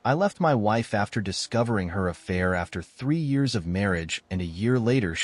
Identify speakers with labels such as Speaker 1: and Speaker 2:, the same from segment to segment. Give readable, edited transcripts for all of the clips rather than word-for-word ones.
Speaker 1: I left my wife after discovering her affair after 3 years of marriage, and a year later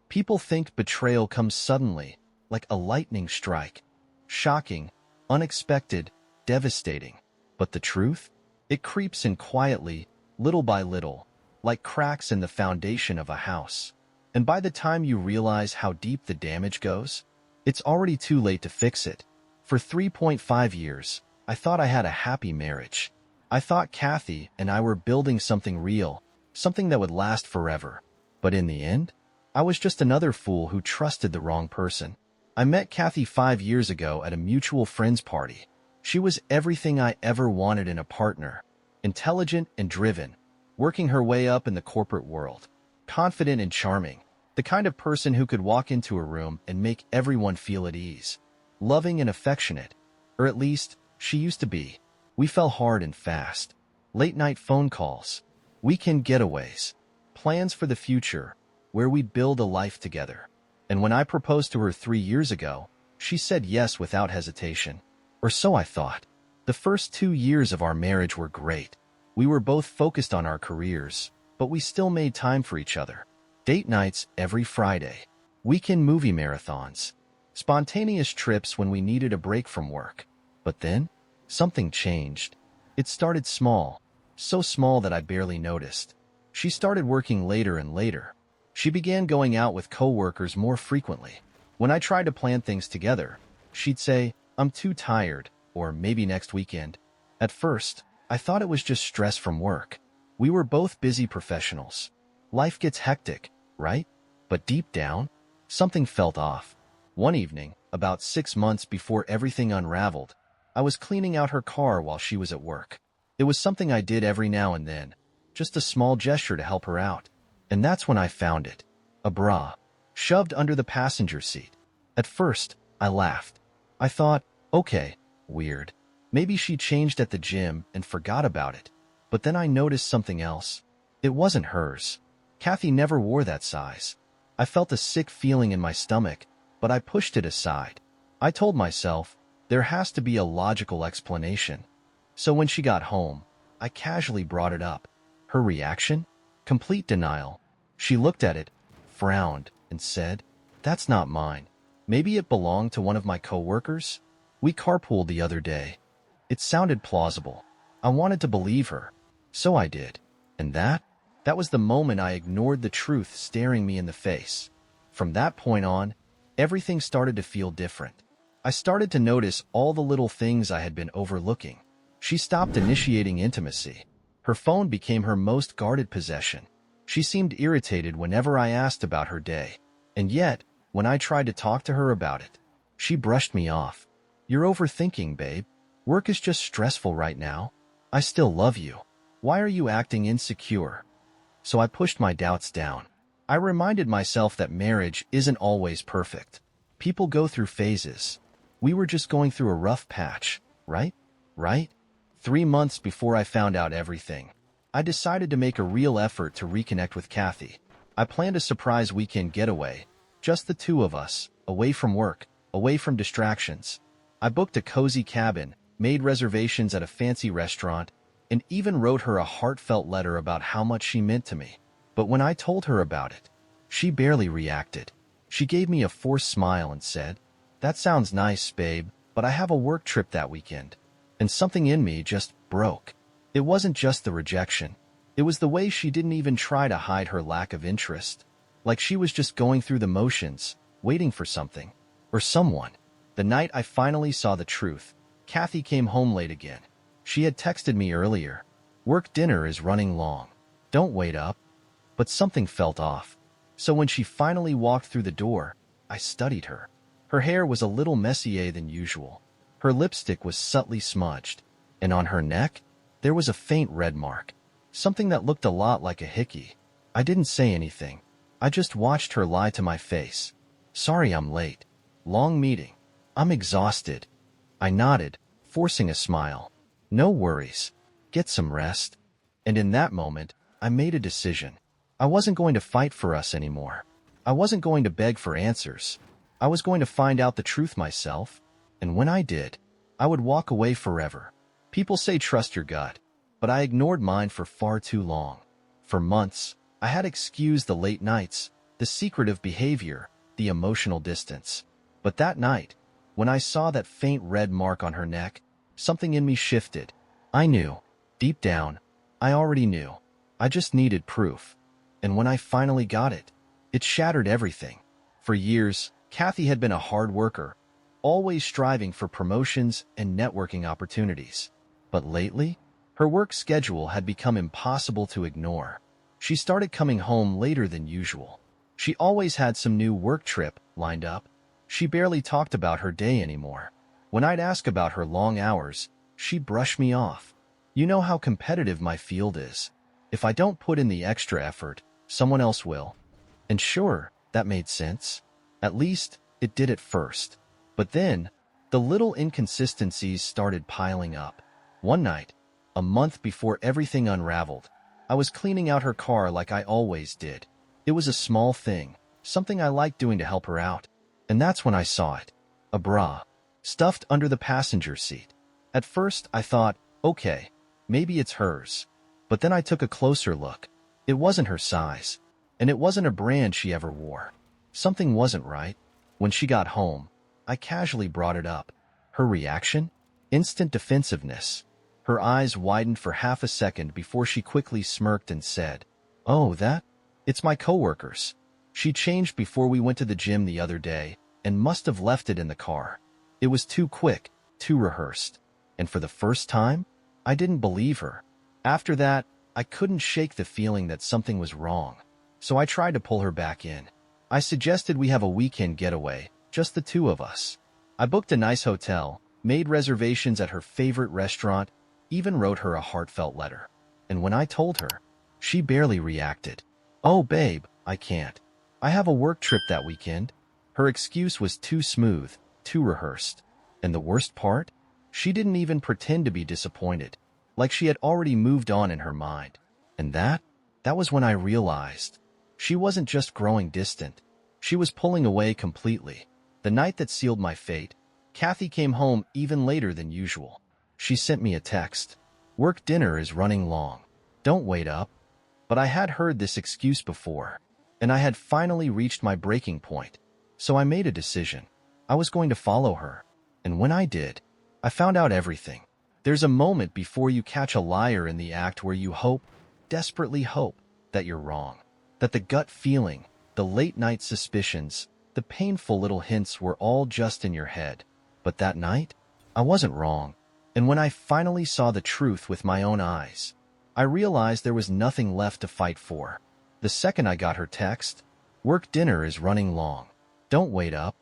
Speaker 1: people think betrayal comes suddenly, like a lightning strike. Shocking, unexpected, devastating. But the truth? It creeps in quietly, little by little, like cracks in the foundation of a house. And by the time you realize how deep the damage goes, it's already too late to fix it. For 3.5 years, I thought I had a happy marriage. I thought Kathy and I were building something real, something that would last forever. But in the end, I was just another fool who trusted the wrong person. I met Kathy 5 years ago at a mutual friend's party. She was everything I ever wanted in a partner. Intelligent and driven, working her way up in the corporate world. Confident and charming, the kind of person who could walk into a room and make everyone feel at ease. Loving and affectionate, or at least, she used to be. We fell hard and fast. Late-night phone calls, weekend getaways, plans for the future, where we'd build a life together. And when I proposed to her 3 years ago, she said yes without hesitation. Or so I thought. The first 2 years of our marriage were great. We were both focused on our careers, but we still made time for each other. Date nights every Friday, weekend movie marathons, spontaneous trips when we needed a break from work. But then, something changed. It started small, so small that I barely noticed. She started working later and later. She began going out with coworkers more frequently. When I tried to plan things together, she'd say, "I'm too tired," or "maybe next weekend." At first, I thought it was just stress from work. We were both busy professionals. Life gets hectic, right? But deep down, something felt off. One evening, about 6 months before everything unraveled, I was cleaning out her car while she was at work. It was something I did every now and then, just a small gesture to help her out. And that's when I found it. A bra, shoved under the passenger seat. At first, I laughed. I thought, okay, weird. Maybe she changed at the gym and forgot about it. But then I noticed something else. It wasn't hers. Kathy never wore that size. I felt a sick feeling in my stomach, but I pushed it aside. I told myself, there has to be a logical explanation. So when she got home, I casually brought it up. Her reaction? Complete denial. She looked at it, frowned, and said, "That's not mine. Maybe it belonged to one of my coworkers?" We carpooled the other day. It sounded plausible. I wanted to believe her. So I did. And that was the moment I ignored the truth staring me in the face. From that point on, everything started to feel different. I started to notice all the little things I had been overlooking. She stopped initiating intimacy. Her phone became her most guarded possession. She seemed irritated whenever I asked about her day. And yet, when I tried to talk to her about it, she brushed me off. "You're overthinking, babe. Work is just stressful right now. I still love you. Why are you acting insecure?" So I pushed my doubts down. I reminded myself that marriage isn't always perfect. People go through phases. We were just going through a rough patch, right? Right? 3 months before I found out everything, I decided to make a real effort to reconnect with Kathy. I planned a surprise weekend getaway, just the two of us, away from work, away from distractions. I booked a cozy cabin, made reservations at a fancy restaurant, and even wrote her a heartfelt letter about how much she meant to me. But when I told her about it, she barely reacted. She gave me a forced smile and said, "That sounds nice, babe, but I have a work trip that weekend." And something in me just broke. It wasn't just the rejection. It was the way she didn't even try to hide her lack of interest. Like she was just going through the motions, waiting for something. Or someone. The night I finally saw the truth, Kathy came home late again. She had texted me earlier. "Work dinner is running long. Don't wait up." But something felt off. So when she finally walked through the door, I studied her. Her hair was a little messier than usual. Her lipstick was subtly smudged. And on her neck, there was a faint red mark. Something that looked a lot like a hickey. I didn't say anything. I just watched her lie to my face. "Sorry I'm late. Long meeting. I'm exhausted." I nodded, forcing a smile. "No worries. Get some rest." And in that moment, I made a decision. I wasn't going to fight for us anymore. I wasn't going to beg for answers. I was going to find out the truth myself. And when I did, I would walk away forever. People say trust your gut. but I ignored mine for far too long. For months, I had excused the late nights, the secretive behavior, the emotional distance. But that night, when I saw that faint red mark on her neck, something in me shifted. I knew. Deep down, I already knew. I just needed proof. And when I finally got it, it shattered everything. For years, Kathy had been a hard worker, always striving for promotions and networking opportunities. But lately, her work schedule had become impossible to ignore. She started coming home later than usual. She always had some new work trip lined up. She barely talked about her day anymore. When I'd ask about her long hours, she'd brush me off. You know how competitive my field is. If I don't put in the extra effort, someone else will. And sure, that made sense. At least, it did at first. But then, the little inconsistencies started piling up. One night, a month before everything unraveled, I was cleaning out her car like I always did. It was a small thing, something I liked doing to help her out. And that's when I saw it. A bra, stuffed under the passenger seat. At first, I thought, okay, maybe it's hers. But then I took a closer look. It wasn't her size, and it wasn't a brand she ever wore. Something wasn't right. When she got home, I casually brought it up. Her reaction? Instant defensiveness. Her eyes widened for half a second before she quickly smirked and said, "Oh, that? It's my coworker's. She changed before we went to the gym the other day and must have left it in the car. It was too quick, too rehearsed." And for the first time, I didn't believe her. After that, I couldn't shake the feeling that something was wrong. So I tried to pull her back in. I suggested we have a weekend getaway, just the two of us. I booked a nice hotel, made reservations at her favorite restaurant, even wrote her a heartfelt letter. And when I told her, she barely reacted. "Oh, babe, I can't. I have a work trip that weekend." Her excuse was too smooth, too rehearsed. And the worst part? She didn't even pretend to be disappointed, like she had already moved on in her mind. And that was when I realized. She wasn't just growing distant. She was pulling away completely. The night that sealed my fate, Kathy came home even later than usual. She sent me a text. "Work dinner is running long. Don't wait up." But I had heard this excuse before, and I had finally reached my breaking point. So I made a decision. I was going to follow her. And when I did, I found out everything. There's a moment before you catch a liar in the act where you hope, desperately hope, that you're wrong. That the gut feeling, the late-night suspicions, the painful little hints were all just in your head. But that night, I wasn't wrong. And when I finally saw the truth with my own eyes, I realized there was nothing left to fight for. The second I got her text, "Work dinner is running long. Don't wait up."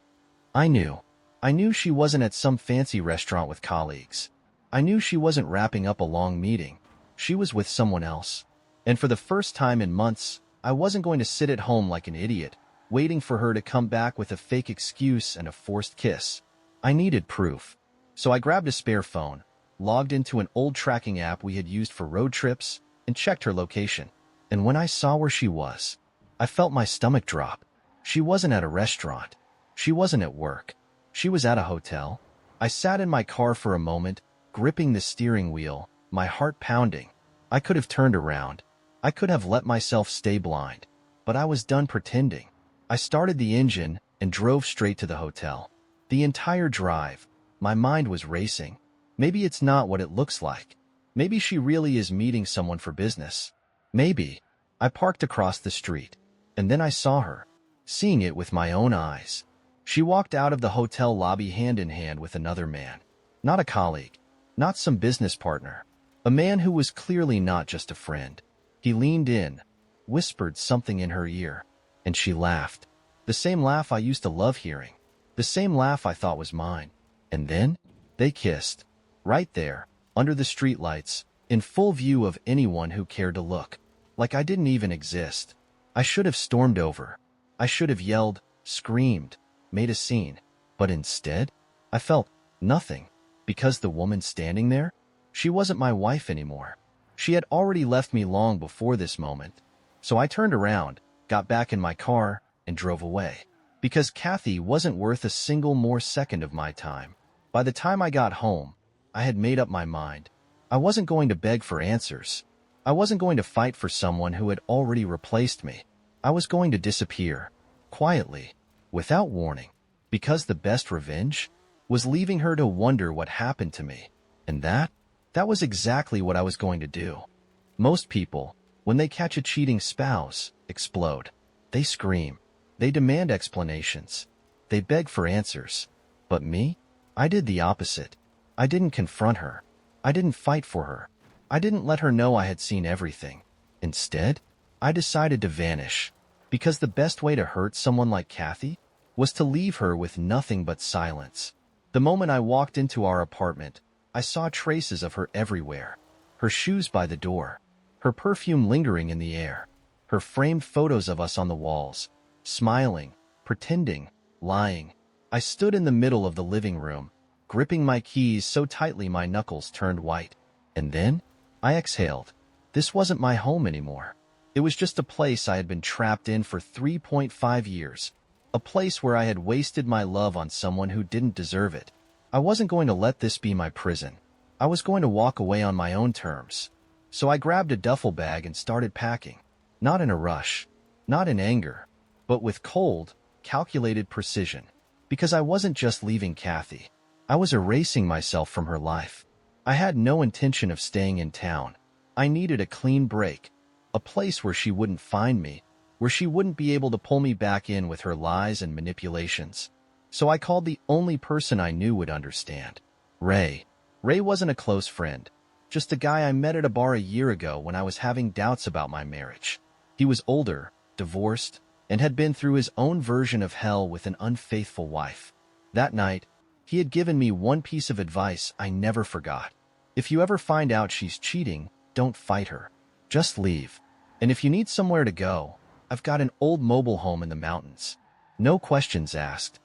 Speaker 1: I knew. I knew she wasn't at some fancy restaurant with colleagues. I knew she wasn't wrapping up a long meeting. She was with someone else. And for the first time in months, I wasn't going to sit at home like an idiot, waiting for her to come back with a fake excuse and a forced kiss. I needed proof. So I grabbed a spare phone, logged into an old tracking app we had used for road trips, and checked her location. And when I saw where she was, I felt my stomach drop. She wasn't at a restaurant. She wasn't at work. She was at a hotel. I sat in my car for a moment, gripping the steering wheel, my heart pounding. I could have turned around. I could have let myself stay blind. But I was done pretending. I started the engine and drove straight to the hotel. The entire drive, my mind was racing. Maybe it's not what it looks like. Maybe she really is meeting someone for business. Maybe. I parked across the street, and then I saw her, seeing it with my own eyes. She walked out of the hotel lobby hand in hand with another man. Not a colleague, not some business partner. A man who was clearly not just a friend. He leaned in, whispered something in her ear, and she laughed. The same laugh I used to love hearing. The same laugh I thought was mine. And then, they kissed. Right there, under the streetlights, in full view of anyone who cared to look. Like I didn't even exist. I should have stormed over. I should have yelled, screamed, made a scene. But instead, I felt nothing. Because the woman standing there, she wasn't my wife anymore. She had already left me long before this moment. So I turned around, got back in my car, and drove away. Because Kathy wasn't worth a single more second of my time. By the time I got home, I had made up my mind. I wasn't going to beg for answers. I wasn't going to fight for someone who had already replaced me. I was going to disappear, quietly, without warning, because the best revenge was leaving her to wonder what happened to me. And that was exactly what I was going to do. Most people, when they catch a cheating spouse, explode. They scream. They demand explanations. They beg for answers. But me? I did the opposite. I didn't confront her. I didn't fight for her. I didn't let her know I had seen everything. Instead, I decided to vanish, because the best way to hurt someone like Kathy was to leave her with nothing but silence. The moment I walked into our apartment, I saw traces of her everywhere. Her shoes by the door, her perfume lingering in the air, her framed photos of us on the walls, smiling, pretending, lying. I stood in the middle of the living room, gripping my keys so tightly my knuckles turned white. And then, I exhaled. This wasn't my home anymore. It was just a place I had been trapped in for 3.5 years. A place where I had wasted my love on someone who didn't deserve it. I wasn't going to let this be my prison. I was going to walk away on my own terms. So I grabbed a duffel bag and started packing. Not in a rush, not in anger, but with cold, calculated precision. Because I wasn't just leaving Kathy. I was erasing myself from her life. I had no intention of staying in town. I needed a clean break, a place where she wouldn't find me, where she wouldn't be able to pull me back in with her lies and manipulations. So I called the only person I knew would understand. Ray. Ray wasn't a close friend, just a guy I met at a bar a year ago when I was having doubts about my marriage. He was older, divorced, and had been through his own version of hell with an unfaithful wife. That night, he had given me one piece of advice I never forgot. If you ever find out she's cheating, don't fight her. Just leave. And if you need somewhere to go, I've got an old mobile home in the mountains. No questions asked.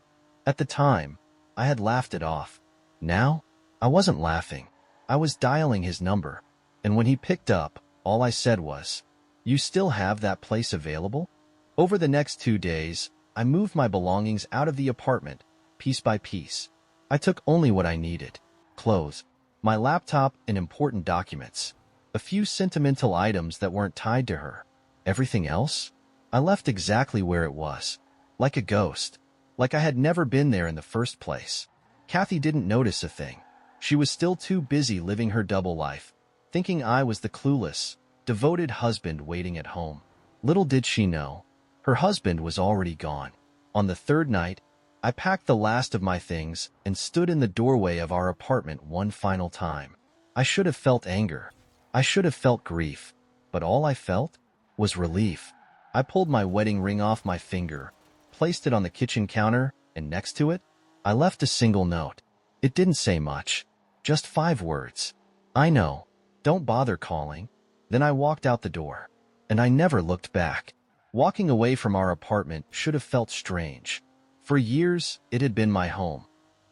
Speaker 1: At the time, I had laughed it off. Now, I wasn't laughing. I was dialing his number. And when he picked up, all I said was, "You still have that place available?" Over the next 2 days, I moved my belongings out of the apartment, piece by piece. I took only what I needed: clothes, my laptop, and important documents. A few sentimental items that weren't tied to her. Everything else? I left exactly where it was. Like a ghost. Like I had never been there in the first place. Kathy didn't notice a thing. She was still too busy living her double life, thinking I was the clueless, devoted husband waiting at home. Little did she know, her husband was already gone. On the third night, I packed the last of my things and stood in the doorway of our apartment one final time. I should have felt anger. I should have felt grief. But all I felt was relief. I pulled my wedding ring off my finger, placed it on the kitchen counter, and next to it, I left a single note. It didn't say much, just 5 words. "I know. Don't bother calling." Then I walked out the door. And I never looked back. Walking away from our apartment should have felt strange. For years, it had been my home.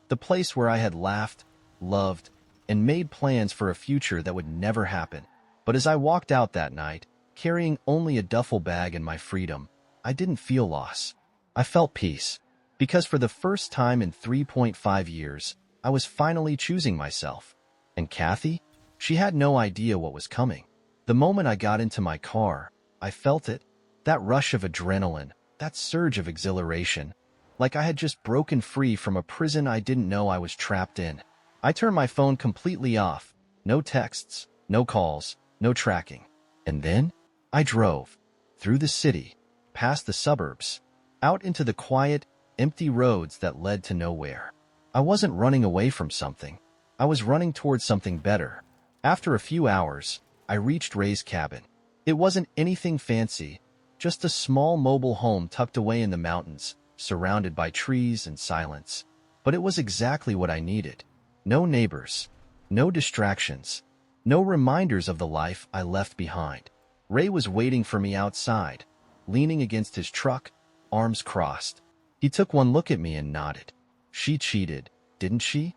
Speaker 1: The place where I had laughed, loved, and made plans for a future that would never happen. But as I walked out that night, carrying only a duffel bag and my freedom, I didn't feel loss. I felt peace. Because for the first time in 3.5 years, I was finally choosing myself. And Kathy? She had no idea what was coming. The moment I got into my car, I felt it. That rush of adrenaline, that surge of exhilaration. Like I had just broken free from a prison I didn't know I was trapped in. I turned my phone completely off. No texts, no calls, no tracking. And then, I drove. Through the city, past the suburbs, out into the quiet, empty roads that led to nowhere. I wasn't running away from something. I was running towards something better. After a few hours, I reached Ray's cabin. It wasn't anything fancy, just a small mobile home tucked away in the mountains, surrounded by trees and silence. But it was exactly what I needed. No neighbors, no distractions, no reminders of the life I left behind. Ray was waiting for me outside, leaning against his truck, arms crossed. He took one look at me and nodded. "She cheated, didn't she?"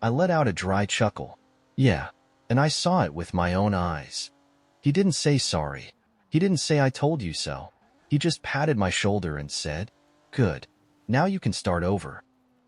Speaker 1: I let out a dry chuckle. "Yeah, and I saw it with my own eyes." He didn't say sorry. He didn't say "I told you so." He just patted my shoulder and said, "Good. Now you can start over."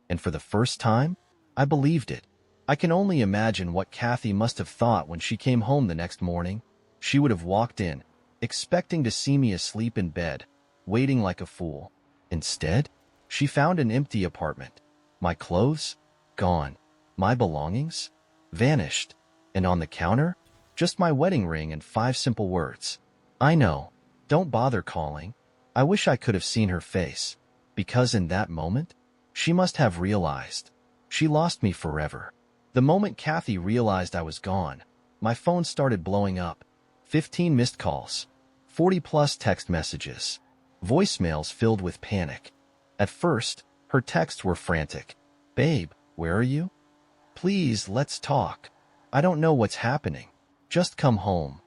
Speaker 1: And for the first time, I believed it. I can only imagine what Kathy must have thought when she came home the next morning. She would have walked in, expecting to see me asleep in bed, waiting like a fool. Instead, she found an empty apartment. My clothes? Gone. My belongings? Vanished. And on the counter? Just my wedding ring and 5 simple words. I know. Don't bother calling. I wish I could have seen her face, because in that moment, she must have realized. She lost me forever. The moment Kathy realized I was gone, my phone started blowing up. 15 missed calls, 40+ text messages, voicemails filled with panic. At first, her texts were frantic. Babe, where are you? Please, let's talk. I don't know what's happening. Just come home.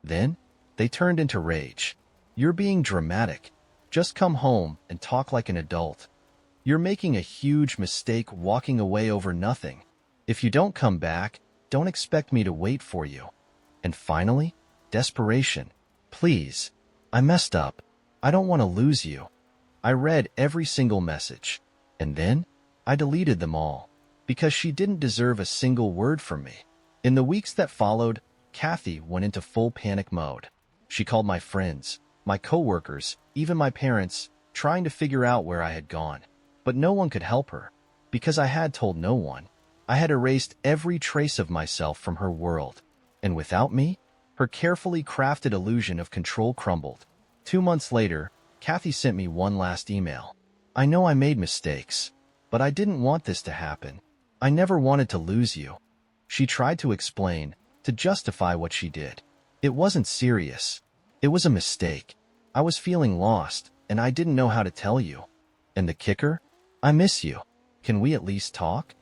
Speaker 1: Then, they turned into rage. You're being dramatic. Just come home and talk like an adult. You're making a huge mistake walking away over nothing. If you don't come back, don't expect me to wait for you. And finally, desperation. Please, I messed up. I don't want to lose you. I read every single message, and then I deleted them all, because she didn't deserve a single word from me. In the weeks that followed, Kathy went into full panic mode. She called my friends, my coworkers, even my parents, trying to figure out where I had gone. But no one could help her, because I had told no one. I had erased every trace of myself from her world, and without me, her carefully crafted illusion of control crumbled. 2 months later, Kathy sent me one last email. I know I made mistakes, but I didn't want this to happen. I never wanted to lose you. She tried to explain, to justify what she did. It wasn't serious. It was a mistake. I was feeling lost, and I didn't know how to tell you. And the kicker? I miss you. Can we at least talk?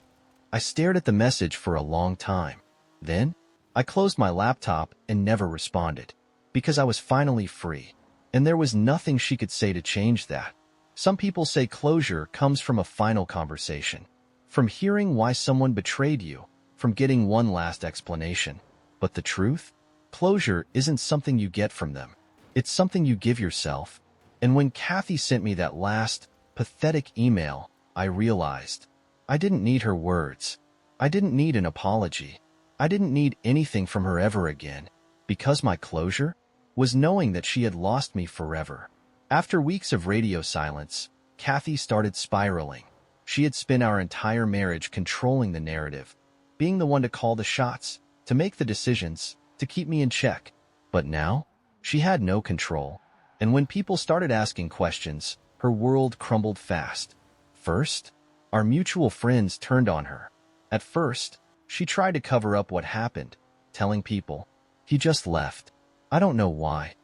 Speaker 1: I stared at the message for a long time. Then, I closed my laptop and never responded, because I was finally free, and there was nothing she could say to change that. Some people say closure comes from a final conversation, from hearing why someone betrayed you, from getting one last explanation. But the truth? Closure isn't something you get from them. It's something you give yourself. And when Kathy sent me that last, pathetic email, I realized I didn't need her words. I didn't need an apology. I didn't need anything from her ever again, because my closure was knowing that she had lost me forever. After weeks of radio silence, Kathy started spiraling. She had spent our entire marriage controlling the narrative, being the one to call the shots, to make the decisions, to keep me in check. But now, she had no control, and when people started asking questions, her world crumbled fast. First, our mutual friends turned on her. At first, she tried to cover up what happened, telling people, he just left. I don't know why.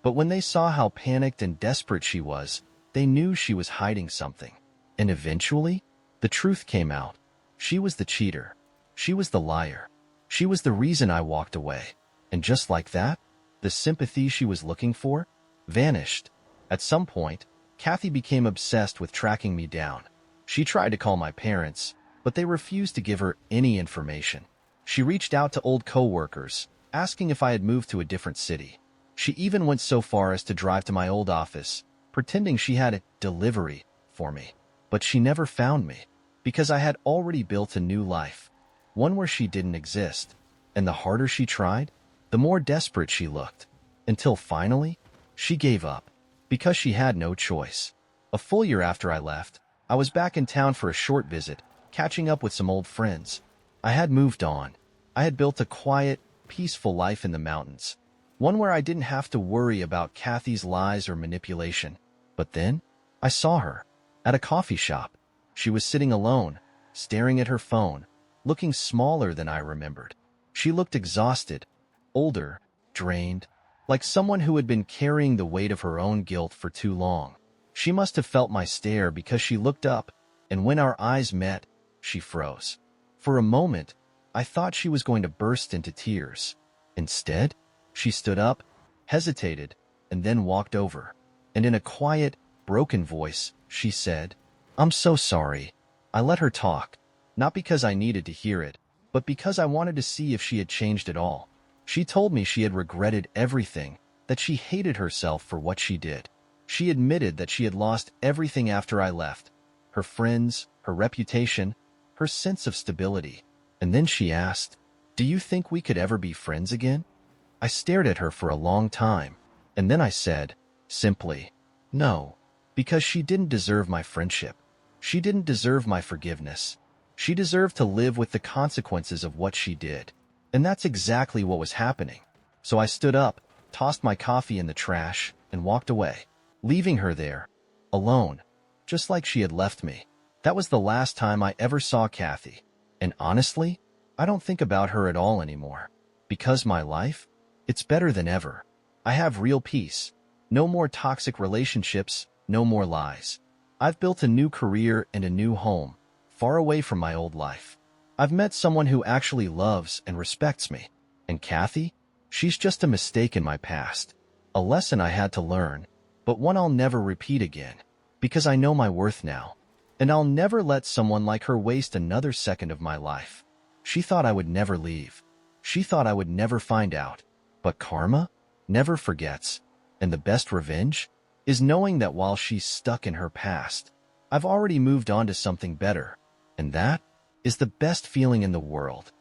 Speaker 1: But when they saw how panicked and desperate she was, they knew she was hiding something. And eventually, the truth came out. She was the cheater. She was the liar. She was the reason I walked away. And just like that, the sympathy she was looking for vanished. At some point, Kathy became obsessed with tracking me down. She tried to call my parents, but they refused to give her any information. She reached out to old coworkers, asking if I had moved to a different city. She even went so far as to drive to my old office, pretending she had a delivery for me. But she never found me, because I had already built a new life, one where she didn't exist. And the harder she tried, the more desperate she looked, until finally, she gave up, because she had no choice. A full year after I left, I was back in town for a short visit, catching up with some old friends. I had moved on. I had built a quiet, peaceful life in the mountains, one where I didn't have to worry about Kathy's lies or manipulation. But then, I saw her at a coffee shop. She was sitting alone, staring at her phone, looking smaller than I remembered. She looked exhausted, older, drained, like someone who had been carrying the weight of her own guilt for too long. She must have felt my stare because she looked up, and when our eyes met, she froze. For a moment, I thought she was going to burst into tears. Instead, she stood up, hesitated, and then walked over. And in a quiet, broken voice, she said, I'm so sorry. I let her talk, not because I needed to hear it, but because I wanted to see if she had changed at all. She told me she had regretted everything, that she hated herself for what she did. She admitted that she had lost everything after I left, her friends, her reputation, her sense of stability. And then she asked, "Do you think we could ever be friends again?" I stared at her for a long time, and then I said, simply, "No," because she didn't deserve my friendship. She didn't deserve my forgiveness. She deserved to live with the consequences of what she did. And that's exactly what was happening. So I stood up, tossed my coffee in the trash, and walked away, leaving her there, alone, just like she had left me. That was the last time I ever saw Kathy. And honestly, I don't think about her at all anymore. Because my life, it's better than ever. I have real peace. No more toxic relationships, no more lies. I've built a new career and a new home, far away from my old life. I've met someone who actually loves and respects me. And Kathy? She's just a mistake in my past. A lesson I had to learn, but one I'll never repeat again. Because I know my worth now. And I'll never let someone like her waste another second of my life. She thought I would never leave. She thought I would never find out. But karma never forgets. And the best revenge is knowing that while she's stuck in her past, I've already moved on to something better. And that is the best feeling in the world.